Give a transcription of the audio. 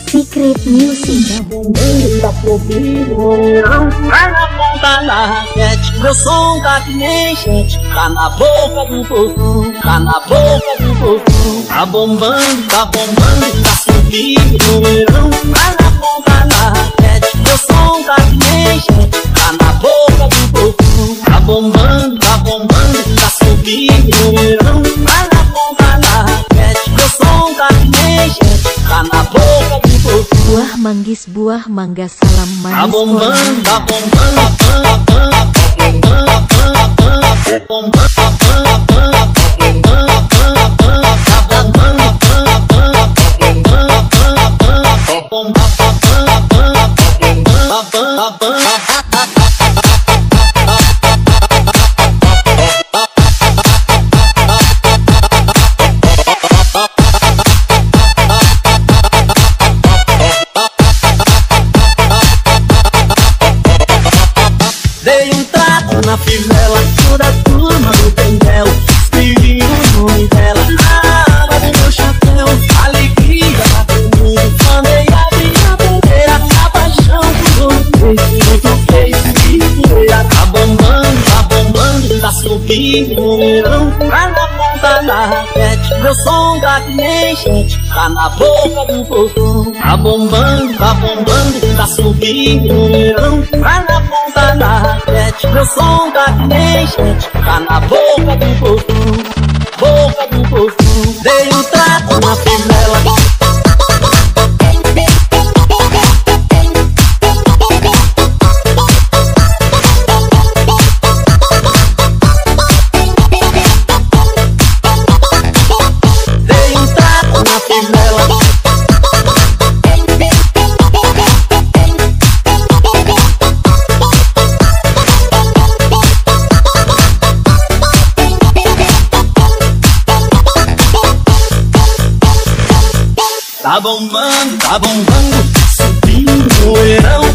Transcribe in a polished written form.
Secret Music. Tá fofinho, vai na ponta da raquete. Meu som tá que nem gente, tá na boca do povo, tá na boca do povo. Tá bombando, tá subindo no verão. Vai na ponta da raquete. Meu som tá que nem gente, tá na boca do povo. Tá bombando, tá subindo no verão. Vai na ponta da raquete. Meu som tá que nem gente, tá na boca do povo. Buah manggis, buah mangga, salam manis. Tá bombando, tá bombando. Dei um trato na fivela, toda a turma do Pendel. Escrevi o nome dela na aba do meu chapéu. Alegria pra todo mundo, mandei abrir a bandeira. A paixão por você, eu toquei de poeira. Tá bombando, tá subindo no verão. Vai na ponta da raquete, meu som tá que nem gente, tá na boca do povo. Tá bombando, tá subindo no verão. Vai na ponta da raquete, meu som tá que nem gente, tá na boca do povo, boca do povo. Dei um trato na fivela. Tá bombando, subindo no verão.